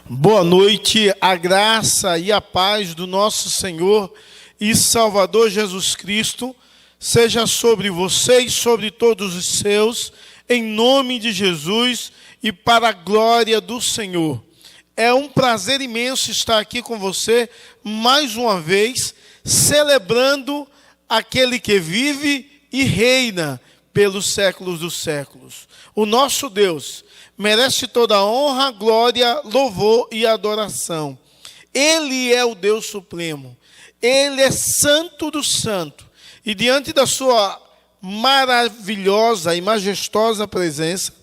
Boa noite, a graça e a paz do nosso Senhor e Salvador Jesus Cristo seja sobre você e sobre todos os seus, em nome de Jesus e para a glória do Senhor. É um prazer imenso estar aqui com você mais uma vez, celebrando aquele que vive e reina pelos séculos dos séculos. O nosso Deus merece toda a honra, glória, louvor e adoração. Ele é o Deus Supremo. Ele é santo do santo. E diante da sua maravilhosa e majestosa presença,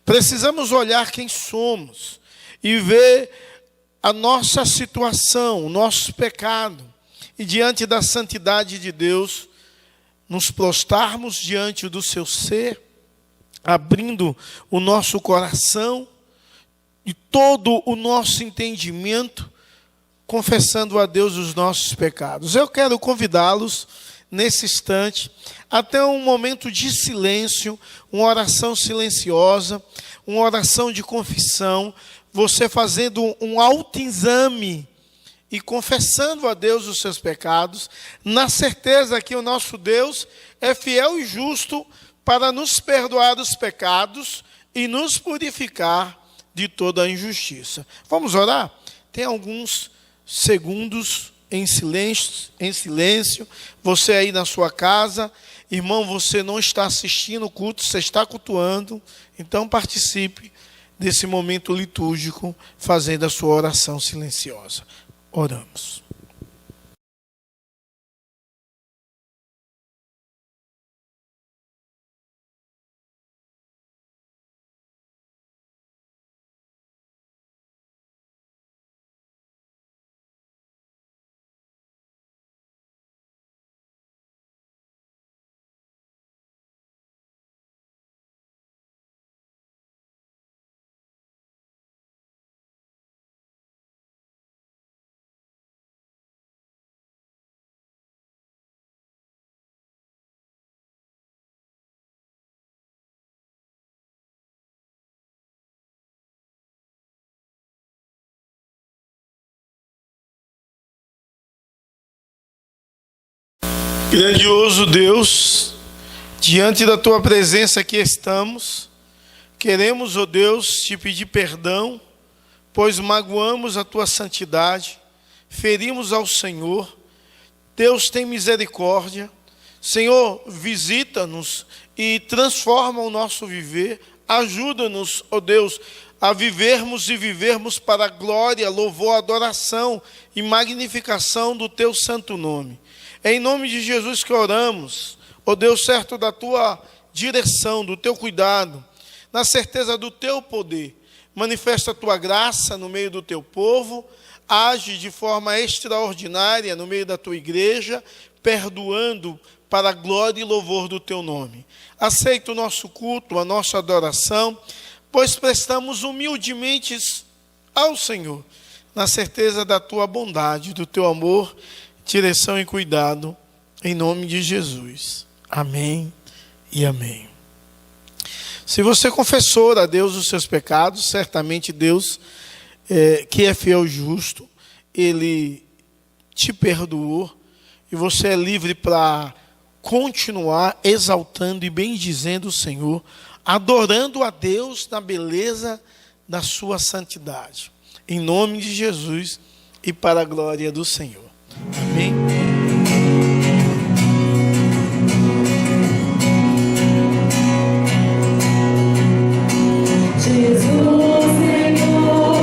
precisamos olhar quem somos e ver a nossa situação, o nosso pecado. E diante da santidade de Deus, nos prostrarmos diante do seu ser, abrindo o nosso coração e todo o nosso entendimento, confessando a Deus os nossos pecados. Eu quero convidá-los nesse instante até um momento de silêncio, uma oração silenciosa, uma oração de confissão, você fazendo um autoexame e confessando a Deus os seus pecados, na certeza que o nosso Deus é fiel e justo para nos perdoar os pecados e nos purificar de toda a injustiça. Vamos orar? Tem alguns segundos em silêncio. Você aí na sua casa, irmão, você não está assistindo o culto, você está cultuando, então participe desse momento litúrgico, fazendo a sua oração silenciosa. Oramos. Grandioso Deus, diante da tua presença aqui estamos, queremos, ó Deus, te pedir perdão, pois magoamos a tua santidade, ferimos ao Senhor. Deus, tem misericórdia. Senhor, visita-nos e transforma o nosso viver. Ajuda-nos, ó Deus, a vivermos e vivermos para a glória, louvor, adoração e magnificação do teu santo nome. É em nome de Jesus que oramos, ó Deus, certo da tua direção, do teu cuidado, na certeza do teu poder. Manifesta a tua graça no meio do teu povo, age de forma extraordinária no meio da tua igreja, perdoando para a glória e louvor do teu nome. Aceita o nosso culto, a nossa adoração, pois prestamos humildemente ao Senhor, na certeza da tua bondade, do teu amor, direção e cuidado, em nome de Jesus. Amém e amém. Se você confessou a Deus os seus pecados, certamente Deus, que é fiel e justo, Ele te perdoou e você é livre para continuar exaltando e bendizendo o Senhor, adorando a Deus na beleza da sua santidade. Em nome de Jesus e para a glória do Senhor. Amém. Eu venho por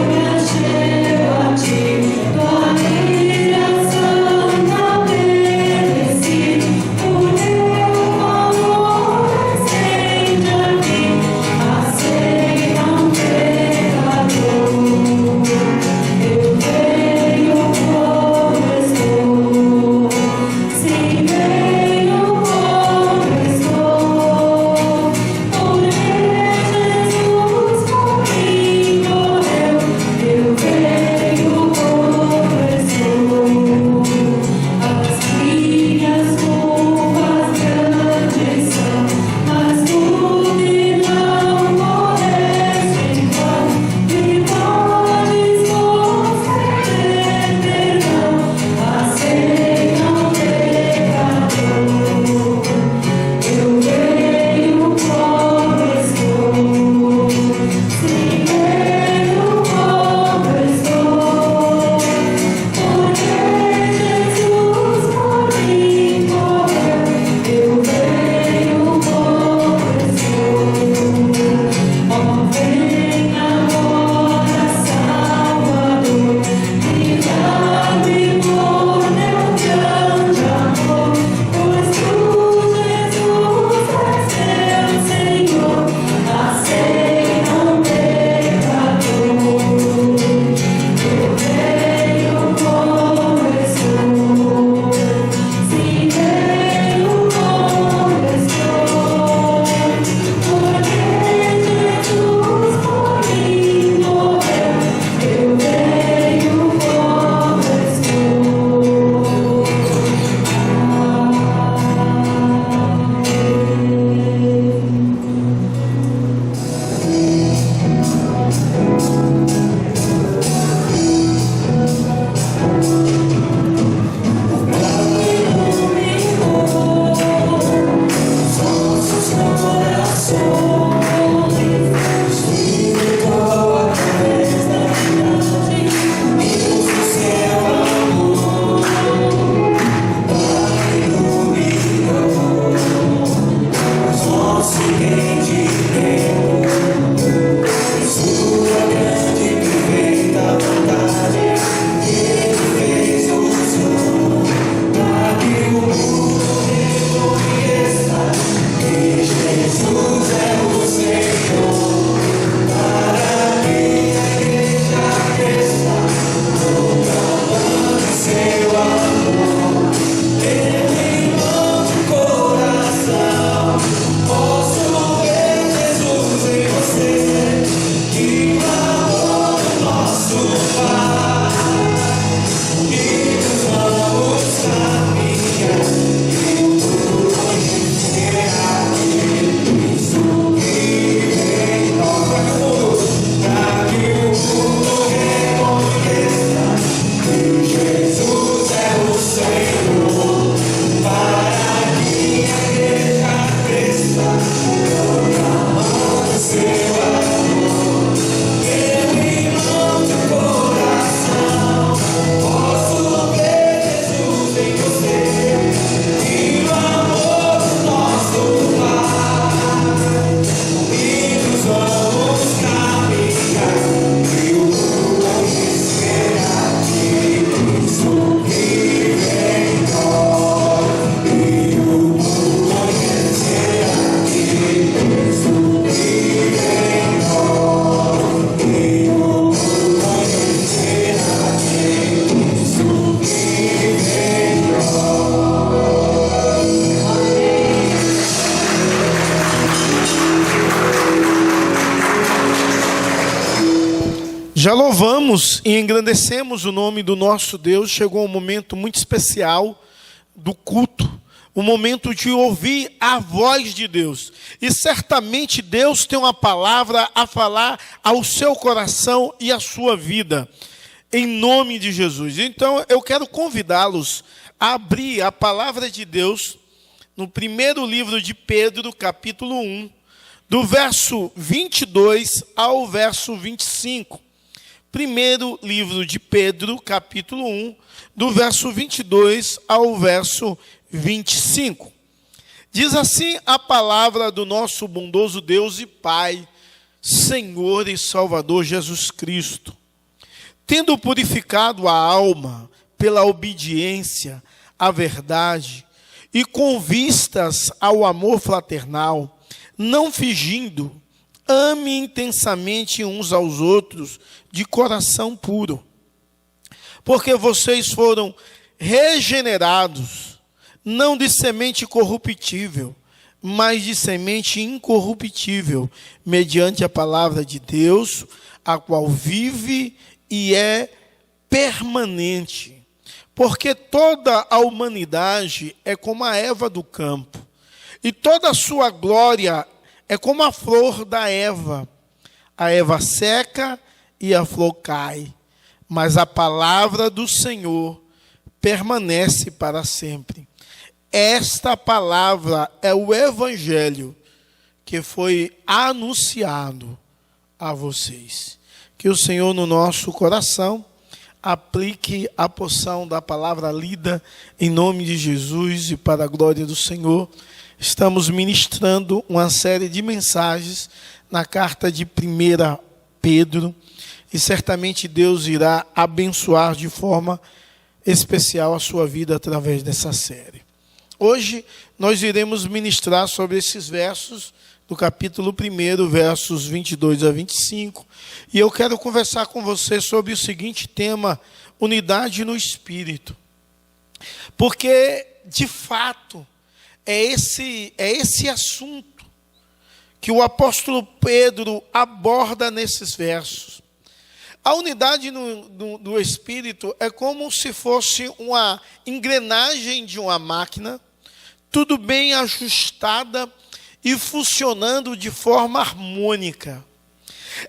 Já louvamos e engrandecemos o nome do nosso Deus. Chegou um momento muito especial do culto, um momento de ouvir a voz de Deus. E certamente Deus tem uma palavra a falar ao seu coração e à sua vida, em nome de Jesus. Então eu quero convidá-los a abrir a palavra de Deus no primeiro livro de Pedro, capítulo 1, do verso 22 ao verso 25. Primeiro livro de Pedro, capítulo 1, do verso 22 ao verso 25. Diz assim a palavra do nosso bondoso Deus e Pai, Senhor e Salvador Jesus Cristo. Tendo purificado a alma pela obediência à verdade e com vistas ao amor fraternal, não fingindo, ame intensamente uns aos outros de coração puro, porque vocês foram regenerados, não de semente corruptível, mas de semente incorruptível, mediante a palavra de Deus, a qual vive e é permanente. Porque toda a humanidade é como a erva do campo, e toda a sua glória é como a flor da erva. A erva seca e a flor cai, mas a palavra do Senhor permanece para sempre. Esta palavra é o evangelho que foi anunciado a vocês. Que o Senhor no nosso coração aplique a porção da palavra lida em nome de Jesus e para a glória do Senhor. Estamos ministrando uma série de mensagens na carta de 1 Pedro e certamente Deus irá abençoar de forma especial a sua vida através dessa série. Hoje nós iremos ministrar sobre esses versos do capítulo 1, versos 22 a 25, e eu quero conversar com você sobre o seguinte tema: unidade no Espírito. Porque, de fato, é esse assunto que o apóstolo Pedro aborda nesses versos. A unidade do Espírito é como se fosse uma engrenagem de uma máquina, tudo bem ajustada e funcionando de forma harmônica.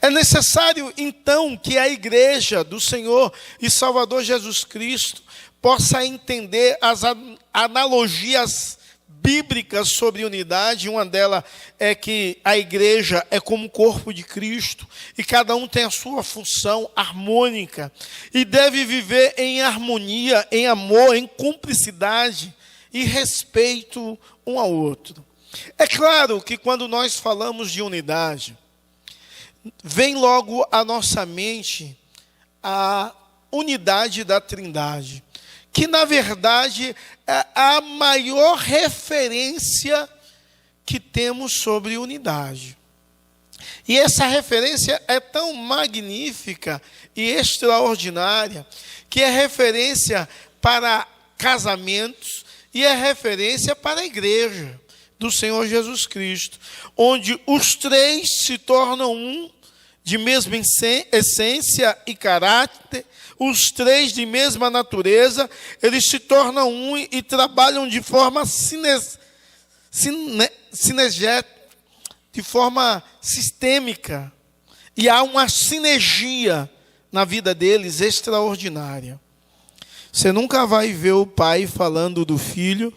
É necessário, então, que a igreja do Senhor e Salvador Jesus Cristo possa entender as analogias bíblicas sobre unidade. Uma delas é que a igreja é como o corpo de Cristo e cada um tem a sua função harmônica e deve viver em harmonia, em amor, em cumplicidade e respeito um ao outro. É claro que quando nós falamos de unidade, vem logo à nossa mente a unidade da Trindade, que na verdade é a maior referência que temos sobre unidade. E essa referência é tão magnífica e extraordinária, que é referência para casamentos e é referência para a igreja do Senhor Jesus Cristo, onde os três se tornam um, de mesma essência e caráter, os três de mesma natureza, eles se tornam um e trabalham de forma sinergética, de forma sistêmica, e há uma sinergia na vida deles extraordinária. Você nunca vai ver o pai falando do filho,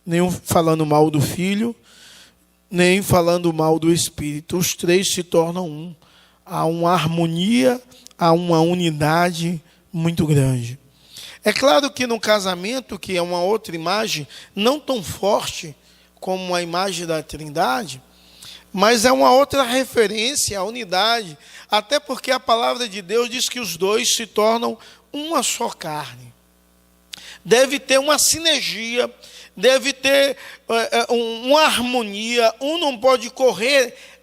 nem falando mal do filho, nem falando mal do Espírito. Os três se tornam um. Há uma harmonia, há uma unidade muito grande. É claro que no casamento, que é uma outra imagem, não tão forte como a imagem da Trindade, mas é uma outra referência à unidade, até porque a palavra de Deus diz que os dois se tornam uma só carne. Deve ter uma sinergia, deve ter uma harmonia. Um não pode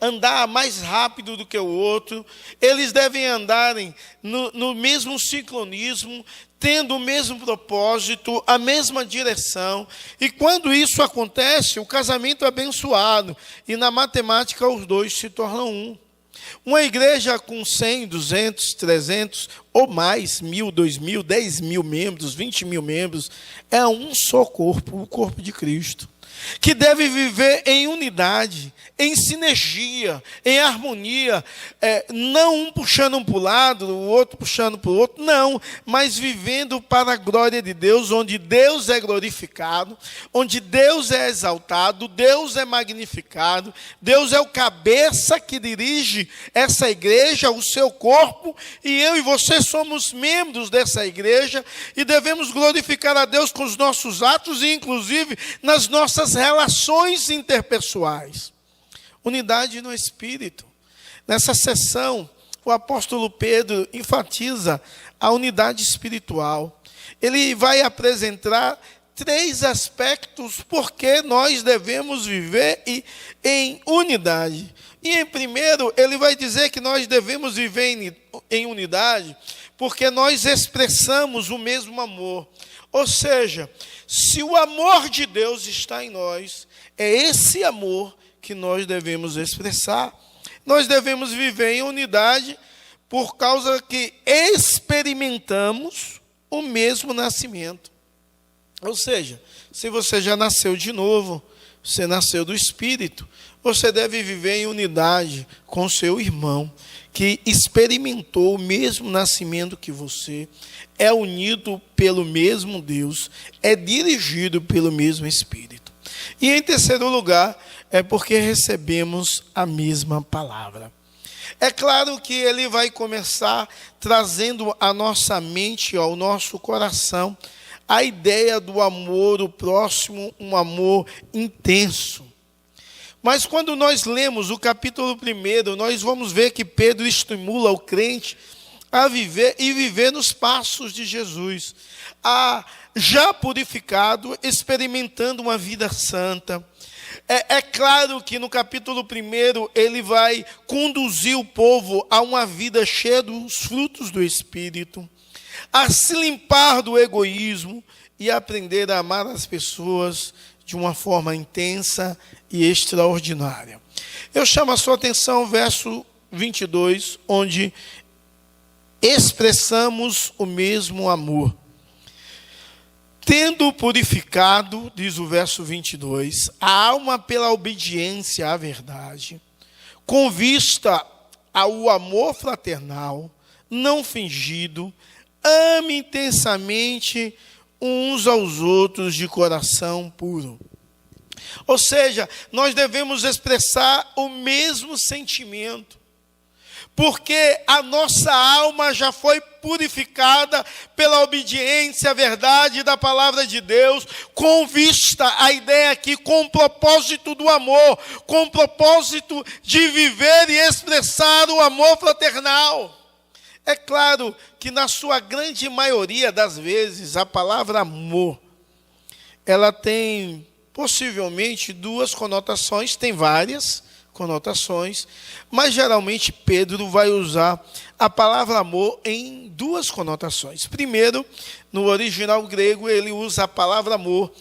andar mais rápido do que o outro. Eles devem andarem no mesmo sincronismo, tendo o mesmo propósito, a mesma direção. E quando isso acontece, o casamento é abençoado. E na matemática os dois se tornam um. Uma igreja com 100, 200, 300 ou mais, 1.000, 2.000, 10.000 membros, 20.000 membros, é um só corpo, o corpo de Cristo, que deve viver em unidade, em sinergia, em harmonia, não um puxando um para o lado, o outro puxando para o outro, não, mas vivendo para a glória de Deus, onde Deus é glorificado, onde Deus é exaltado, Deus é magnificado, Deus é o cabeça que dirige essa igreja, o seu corpo, e eu e você somos membros dessa igreja, e devemos glorificar a Deus com os nossos atos, e inclusive nas nossas relações interpessoais. Unidade no Espírito. Nessa sessão, o apóstolo Pedro enfatiza a unidade espiritual. Ele vai apresentar 3 aspectos porque nós devemos viver em unidade. E em primeiro, ele vai dizer que nós devemos viver em unidade porque nós expressamos o mesmo amor. Ou seja, se o amor de Deus está em nós, é esse amor que nós devemos expressar. Nós devemos viver em unidade por causa que experimentamos o mesmo nascimento. Ou seja, se você já nasceu de novo, você nasceu do Espírito, você deve viver em unidade com seu irmão, que experimentou o mesmo nascimento que você, é unido pelo mesmo Deus, é dirigido pelo mesmo Espírito. E em terceiro lugar, é porque recebemos a mesma palavra. É claro que ele vai começar trazendo à nossa mente, ao nosso coração, a ideia do amor, o próximo, um amor intenso. Mas quando nós lemos o capítulo 1, nós vamos ver que Pedro estimula o crente a viver e viver nos passos de Jesus, já purificado, experimentando uma vida santa. É claro que no capítulo 1 ele vai conduzir o povo a uma vida cheia dos frutos do Espírito, a se limpar do egoísmo e aprender a amar as pessoas de uma forma intensa e extraordinária. Eu chamo a sua atenção ao verso 22, onde expressamos o mesmo amor. Tendo purificado, diz o verso 22, a alma pela obediência à verdade, com vista ao amor fraternal, não fingido, ame intensamente uns aos outros de coração puro. Ou seja, nós devemos expressar o mesmo sentimento, porque a nossa alma já foi purificada pela obediência à verdade da palavra de Deus, com vista, a ideia aqui, com o propósito do amor, com o propósito de viver e expressar o amor fraternal. É claro que na sua grande maioria das vezes, a palavra amor, ela tem possivelmente 2 conotações, tem várias conotações, mas geralmente Pedro vai usar a palavra amor em 2 conotações. Primeiro, no original grego, ele usa a palavra amor,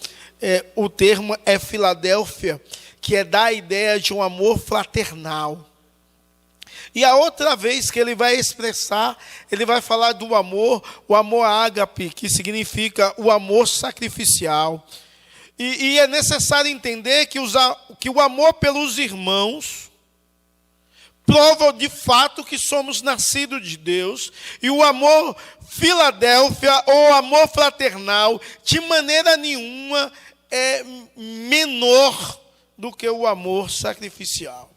o termo é Filadélfia, que dá a ideia de um amor fraternal. E a outra vez que ele vai expressar, ele vai falar do amor, o amor ágape, que significa o amor sacrificial. E é necessário entender que o amor pelos irmãos prova de fato que somos nascidos de Deus. E o amor Filadélfia, ou amor fraternal, de maneira nenhuma é menor do que o amor sacrificial.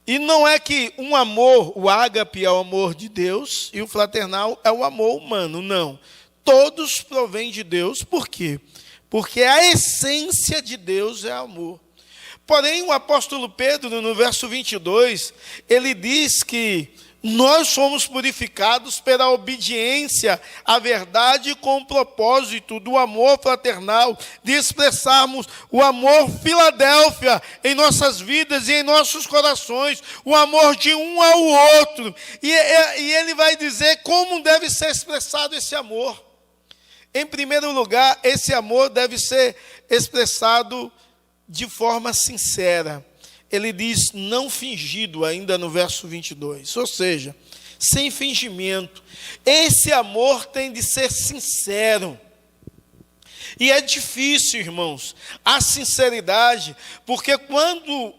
E não é que um amor, o ágape é o amor de Deus e o fraternal é o amor humano, não. Todos provêm de Deus, por quê? Porque a essência de Deus é amor. Porém, o apóstolo Pedro, no verso 22, ele diz que nós somos purificados pela obediência à verdade com o propósito do amor fraternal, de expressarmos o amor Filadélfia em nossas vidas e em nossos corações, o amor de um ao outro. E ele vai dizer como deve ser expressado esse amor. Em primeiro lugar, esse amor deve ser expressado de forma sincera. ele diz não fingido, ainda no verso 22. Ou seja, sem fingimento. Esse amor tem de ser sincero. E é difícil, irmãos, a sinceridade, porque quando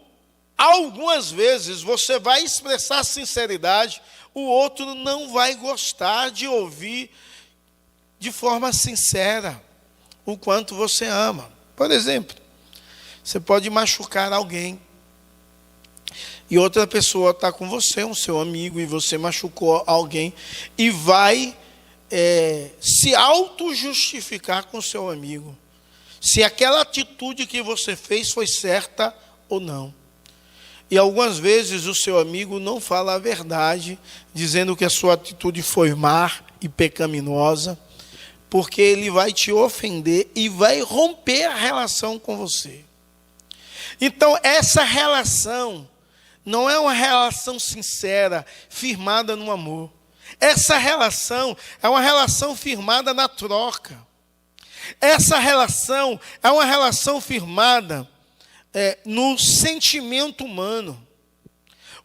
algumas vezes você vai expressar sinceridade, o outro não vai gostar de ouvir de forma sincera o quanto você ama. Por exemplo, você pode machucar alguém e outra pessoa está com você, um seu amigo, e você machucou alguém e vai se auto-justificar com seu amigo, se aquela atitude que você fez foi certa ou não. E algumas vezes o seu amigo não fala a verdade, dizendo que a sua atitude foi má e pecaminosa, porque ele vai te ofender e vai romper a relação com você. Então, essa relação não é uma relação sincera, firmada no amor. Essa relação é uma relação firmada na troca. Essa relação é uma relação firmada no sentimento humano.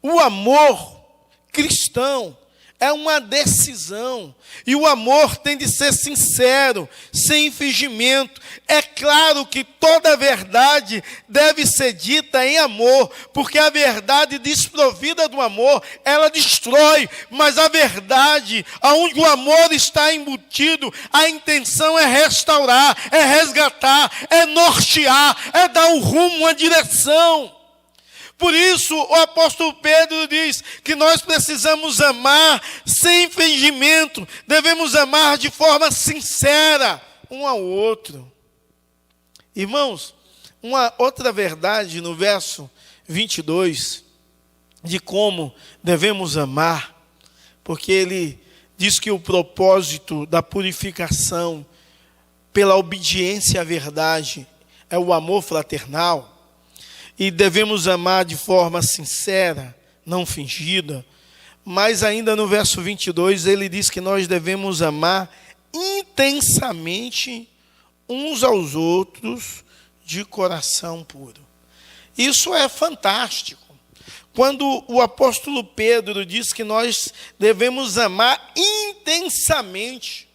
O amor cristão é uma decisão. E o amor tem de ser sincero, sem fingimento. É claro que toda verdade deve ser dita em amor, porque a verdade desprovida do amor, ela destrói. Mas a verdade, onde o amor está embutido, a intenção é restaurar, é resgatar, é nortear, é dar um rumo, uma direção. Por isso, o apóstolo Pedro diz que nós precisamos amar sem fingimento, devemos amar de forma sincera um ao outro. Irmãos, uma outra verdade no verso 22, de como devemos amar, porque ele diz que o propósito da purificação pela obediência à verdade é o amor fraternal. E devemos amar de forma sincera, não fingida. Mas ainda no verso 22, ele diz que nós devemos amar intensamente uns aos outros de coração puro. Isso é fantástico. Quando o apóstolo Pedro diz que nós devemos amar intensamente,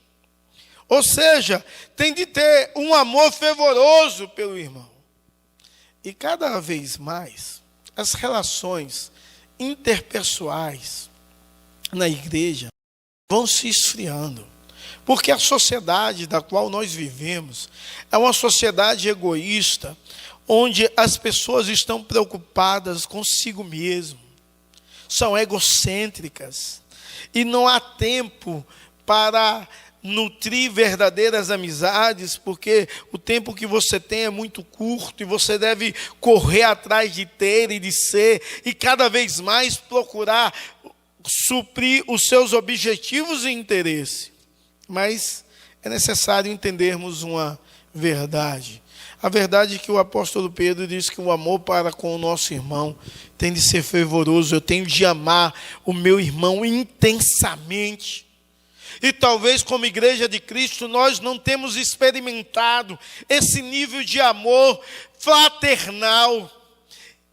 ou seja, tem de ter um amor fervoroso pelo irmão. E cada vez mais, as relações interpessoais na igreja vão se esfriando. Porque a sociedade da qual nós vivemos é uma sociedade egoísta, onde as pessoas estão preocupadas consigo mesmo, são egocêntricas, e não há tempo para nutrir verdadeiras amizades, porque o tempo que você tem é muito curto e você deve correr atrás de ter e de ser, e cada vez mais procurar suprir os seus objetivos e interesse. Mas é necessário entendermos uma verdade. A verdade é que o apóstolo Pedro diz que o amor para com o nosso irmão tem de ser fervoroso. Eu tenho de amar o meu irmão intensamente. E talvez como igreja de Cristo nós não temos experimentado esse nível de amor fraternal,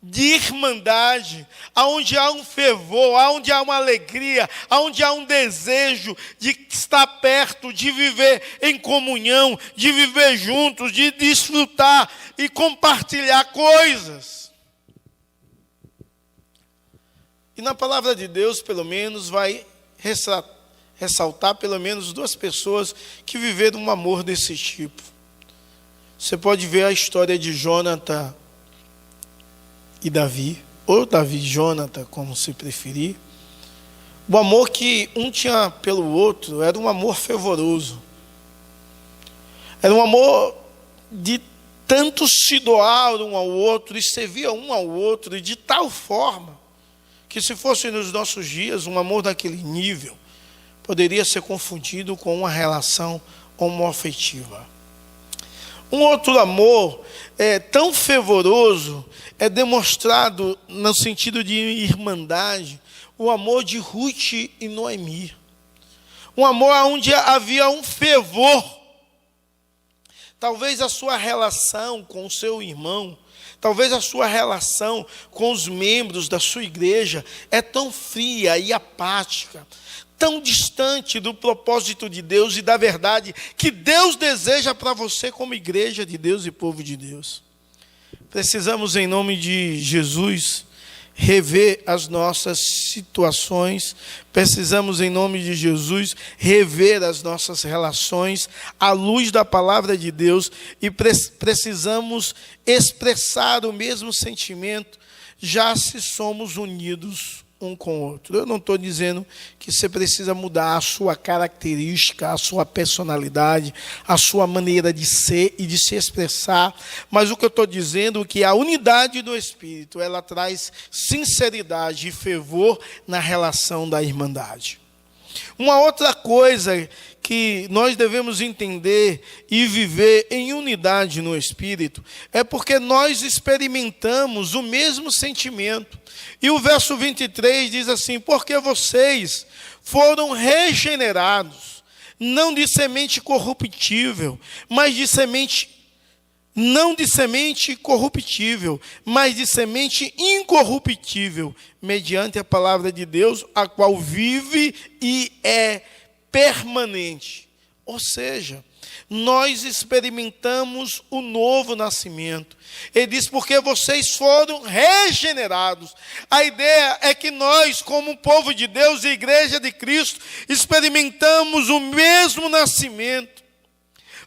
de irmandade, aonde há um fervor, aonde há uma alegria, aonde há um desejo de estar perto, de viver em comunhão, de viver juntos, de desfrutar e compartilhar coisas. E na palavra de Deus, pelo menos, vai ressaltar pelo menos duas pessoas que viveram um amor desse tipo. Você pode ver a história de Jonathan e Davi, ou Davi e Jonathan, como se preferir. O amor que um tinha pelo outro era um amor fervoroso. Era um amor de tanto se doar um ao outro e servir um ao outro, e de tal forma que, se fosse nos nossos dias, um amor daquele nível poderia ser confundido com uma relação homoafetiva. Um outro amor tão fervoroso é demonstrado no sentido de irmandade, o amor de Ruth e Noemi. Um amor onde havia um fervor. Talvez a sua relação com o seu irmão Talvez a sua relação com os membros da sua igreja é tão fria e apática, tão distante do propósito de Deus e da verdade que Deus deseja para você como igreja de Deus e povo de Deus. Precisamos, em nome de Jesus, rever as nossas situações, precisamos, em nome de Jesus, rever as nossas relações à luz da palavra de Deus e precisamos expressar o mesmo sentimento, já se somos unidos um com o outro. Eu não estou dizendo que você precisa mudar a sua característica, a sua personalidade, a sua maneira de ser e de se expressar, mas o que eu estou dizendo é que a unidade do Espírito, ela traz sinceridade e fervor na relação da irmandade. Uma outra coisa que nós devemos entender e viver em unidade no Espírito é porque nós experimentamos o mesmo sentimento. E o verso 23 diz assim: porque vocês foram regenerados, não de semente corruptível, mas de semente, não de semente corruptível, mas de semente incorruptível, mediante a palavra de Deus, a qual vive e é permanente. Ou seja, nós experimentamos o novo nascimento. Ele diz, porque vocês foram regenerados. A ideia é que nós, como povo de Deus e igreja de Cristo, experimentamos o mesmo nascimento.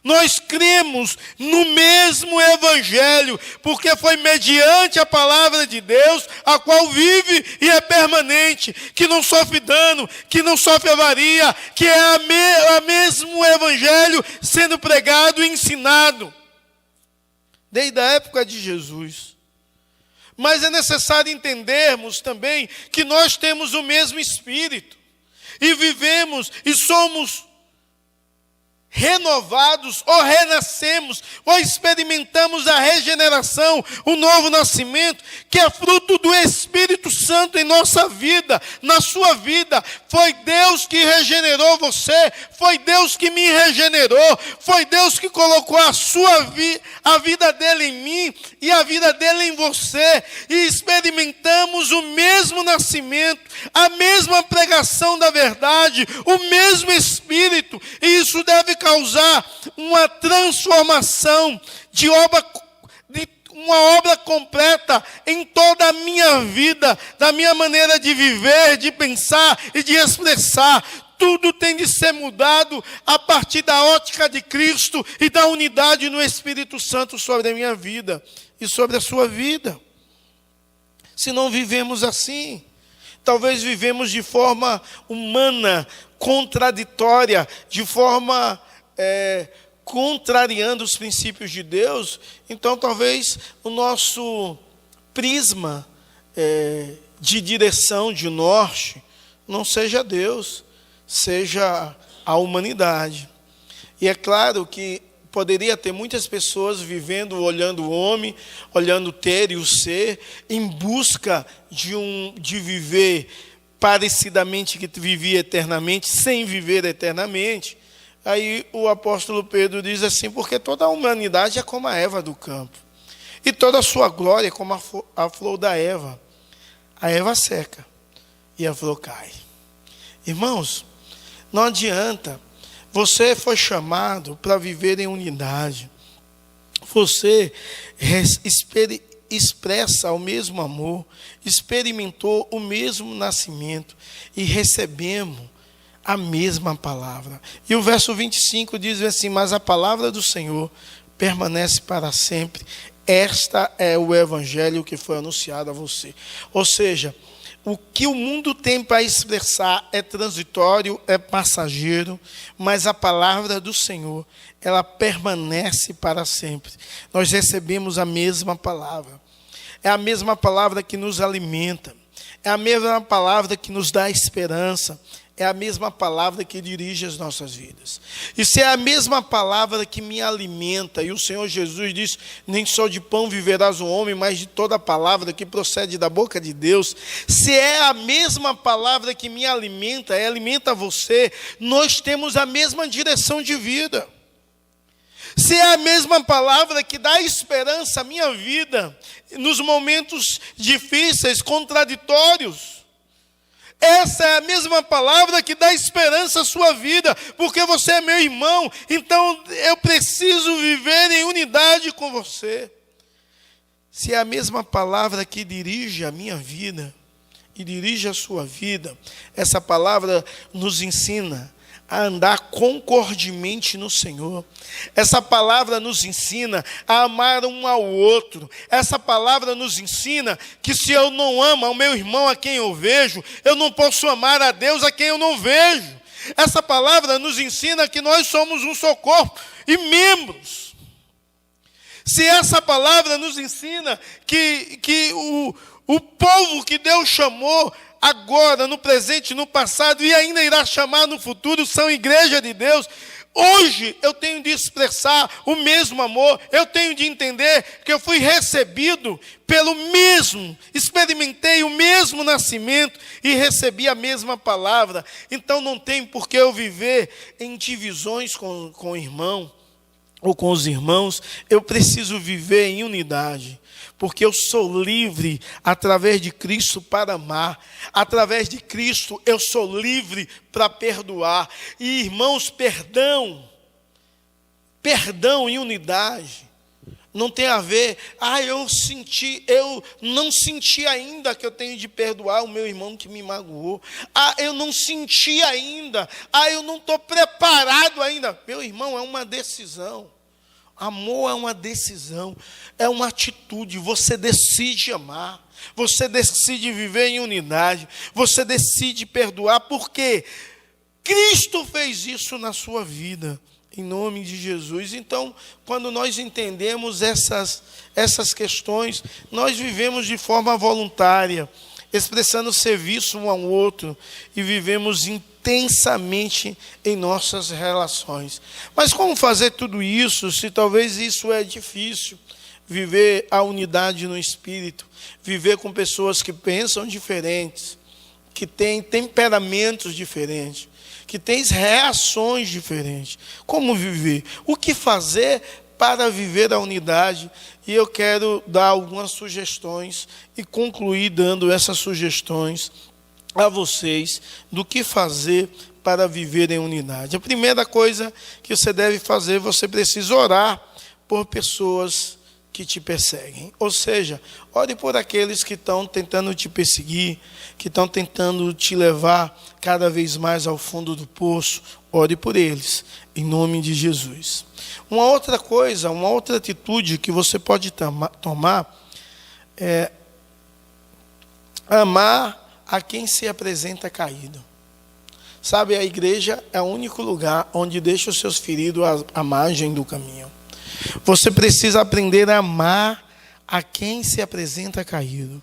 Nós cremos no mesmo Evangelho, porque foi mediante a palavra de Deus, a qual vive e é permanente, que não sofre dano, que não sofre avaria, que é o mesmo Evangelho sendo pregado e ensinado, desde a época de Jesus. Mas é necessário entendermos também que nós temos o mesmo Espírito, e vivemos e somos renovados, ou renascemos, ou experimentamos a regeneração, o novo nascimento, que é fruto do Espírito Santo em nossa vida, na sua vida. Foi Deus que regenerou você, foi Deus que me regenerou, foi Deus que colocou a vida dele em mim e a vida dele em você, e experimentamos o mesmo nascimento, a mesma pregação da verdade, o mesmo Espírito, e isso deve causar uma transformação de uma obra completa em toda a minha vida, da minha maneira de viver, de pensar e de expressar. Tudo tem de ser mudado a partir da ótica de Cristo e da unidade no Espírito Santo sobre a minha vida e sobre a sua vida. Se não vivemos assim, talvez vivemos de forma humana, contraditória, de forma contrariando os princípios de Deus, então talvez o nosso prisma de direção, de norte, não seja Deus, seja a humanidade. E é claro que poderia ter muitas pessoas vivendo, olhando o homem, olhando o ter e o ser, em busca de viver parecidamente que vivia eternamente, sem viver eternamente. Aí o apóstolo Pedro diz assim, porque toda a humanidade é como a erva do campo, e toda a sua glória é como a flor da erva. A erva seca e a flor cai. Irmãos, não adianta. Você foi chamado para viver em unidade. Você expressa o mesmo amor, experimentou o mesmo nascimento e recebemos a mesma palavra. E o verso 25 diz assim, mas a palavra do Senhor permanece para sempre. Esta é o evangelho que foi anunciado a você. Ou seja, o que o mundo tem para expressar é transitório, é passageiro, mas a palavra do Senhor, ela permanece para sempre. Nós recebemos a mesma palavra. É a mesma palavra que nos alimenta. É a mesma palavra que nos dá esperança. É a mesma palavra que dirige as nossas vidas. E se é a mesma palavra que me alimenta, e o Senhor Jesus diz, nem só de pão viverás o homem, mas de toda palavra que procede da boca de Deus. Se é a mesma palavra que me alimenta, alimenta você, nós temos a mesma direção de vida. Se é a mesma palavra que dá esperança à minha vida, nos momentos difíceis, contraditórios, essa é a mesma palavra que dá esperança à sua vida, porque você é meu irmão, então eu preciso viver em unidade com você. Se é a mesma palavra que dirige a minha vida e dirige a sua vida, essa palavra nos ensina a andar concordemente no Senhor. Essa palavra nos ensina a amar um ao outro. Essa palavra nos ensina que se eu não amo ao meu irmão a quem eu vejo, eu não posso amar a Deus a quem eu não vejo. Essa palavra nos ensina que nós somos um só corpo e membros. Se essa palavra nos ensina que o povo que Deus chamou agora, no presente, no passado, e ainda irá chamar no futuro, são igreja de Deus. Hoje eu tenho de expressar o mesmo amor, eu tenho de entender que eu fui recebido pelo mesmo, experimentei o mesmo nascimento e recebi a mesma palavra. Então não tem por que eu viver em divisões com o irmão ou com os irmãos, eu preciso viver em unidade. Porque eu sou livre através de Cristo para amar. Através de Cristo eu sou livre para perdoar. E irmãos, perdão e unidade não tem a ver, eu não senti ainda que eu tenho de perdoar o meu irmão que me magoou. Eu não senti ainda. Eu não estou preparado ainda. Meu irmão, é uma decisão. Amor é uma decisão, é uma atitude. Você decide amar, você decide viver em unidade, você decide perdoar, porque Cristo fez isso na sua vida, em nome de Jesus. Então, quando nós entendemos essas questões, nós vivemos de forma voluntária, expressando serviço um ao outro, e vivemos intensamente em nossas relações. Mas como fazer tudo isso, se talvez isso é difícil? Viver a unidade no Espírito, viver com pessoas que pensam diferentes, que têm temperamentos diferentes, que têm reações diferentes. Como viver? O que fazer para viver a unidade? E eu quero dar algumas sugestões e concluir dando essas sugestões a vocês do que fazer para viver em unidade. A primeira coisa que você deve fazer, você precisa orar por pessoas que te perseguem. Ou seja, ore por aqueles que estão tentando te perseguir, que estão tentando te levar cada vez mais ao fundo do poço. Ore por eles, em nome de Jesus. Uma outra coisa, uma outra atitude que você pode tomar é amar a quem se apresenta caído. Sabe, a igreja é o único lugar onde deixa os seus feridos à margem do caminho. Você precisa aprender a amar a quem se apresenta caído.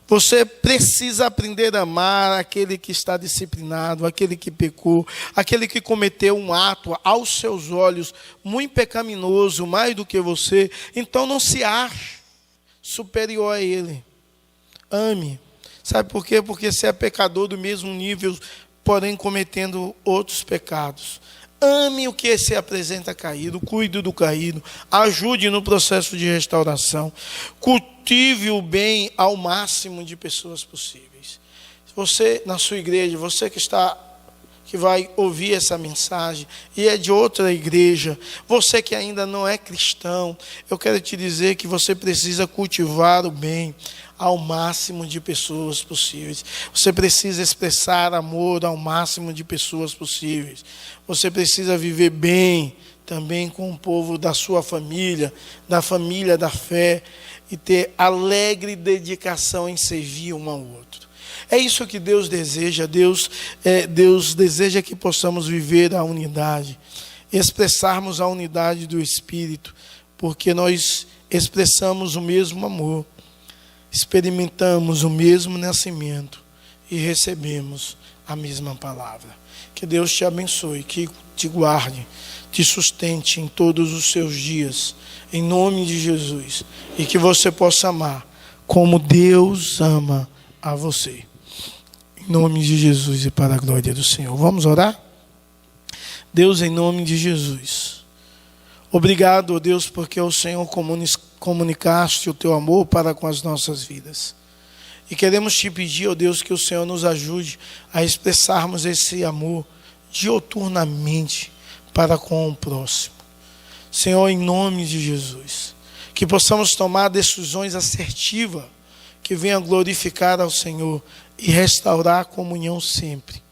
Você precisa aprender a amar aquele que está disciplinado, aquele que pecou, aquele que cometeu um ato aos seus olhos muito pecaminoso, mais do que você. Então não se ache superior a ele. Ame. Sabe por quê? Porque você é pecador do mesmo nível, porém cometendo outros pecados. Ame o que se apresenta caído, cuide do caído, ajude no processo de restauração, cultive o bem ao máximo de pessoas possíveis. Você, na sua igreja, você que vai ouvir essa mensagem e é de outra igreja, você que ainda não é cristão, eu quero te dizer que você precisa cultivar o bem ao máximo de pessoas possíveis. Você precisa expressar amor ao máximo de pessoas possíveis. Você precisa viver bem também com o povo da sua família, da família da fé, e ter alegre dedicação em servir um ao outro. É isso que Deus deseja. Deus deseja que possamos viver a unidade, expressarmos a unidade do Espírito, porque nós expressamos o mesmo amor, experimentamos o mesmo nascimento e recebemos a mesma palavra. Que Deus te abençoe, que te guarde, te sustente em todos os seus dias, em nome de Jesus, e que você possa amar como Deus ama a você. Em nome de Jesus e para a glória do Senhor. Vamos orar? Deus, em nome de Jesus, Obrigado, ó Deus, porque o Senhor comunicaste o teu amor para com as nossas vidas. E queremos te pedir, ó Deus, que o Senhor nos ajude a expressarmos esse amor diuturnamente para com o próximo. Senhor, em nome de Jesus, que possamos tomar decisões assertivas que venham glorificar ao Senhor e restaurar a comunhão sempre.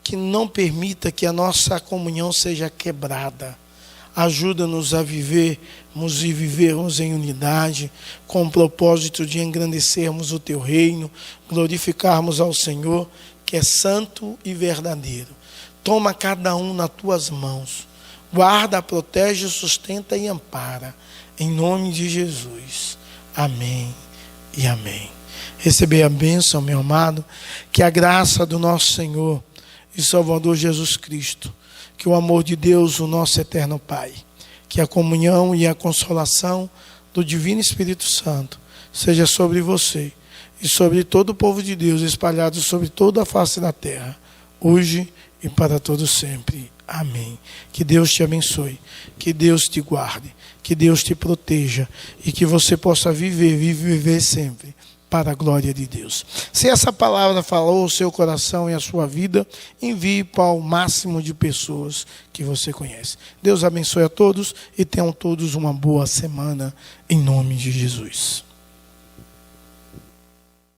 Que não permita que a nossa comunhão seja quebrada. Ajuda-nos a vivermos e vivermos em unidade, com o propósito de engrandecermos o teu reino, glorificarmos ao Senhor, que é santo e verdadeiro. Toma cada um nas tuas mãos. Guarda, protege, sustenta e ampara. Em nome de Jesus. Amém e amém. Receber a bênção, meu amado, que a graça do nosso Senhor e Salvador Jesus Cristo, que o amor de Deus, o nosso eterno Pai, que a comunhão e a consolação do Divino Espírito Santo seja sobre você e sobre todo o povo de Deus espalhado sobre toda a face da terra, hoje e para todo sempre. Amém. Que Deus te abençoe, que Deus te guarde, que Deus te proteja e que você possa viver sempre para a glória de Deus. Se essa palavra falou o seu coração e a sua vida, envie para o máximo de pessoas que você conhece. Deus abençoe a todos e tenham todos uma boa semana, em nome de Jesus.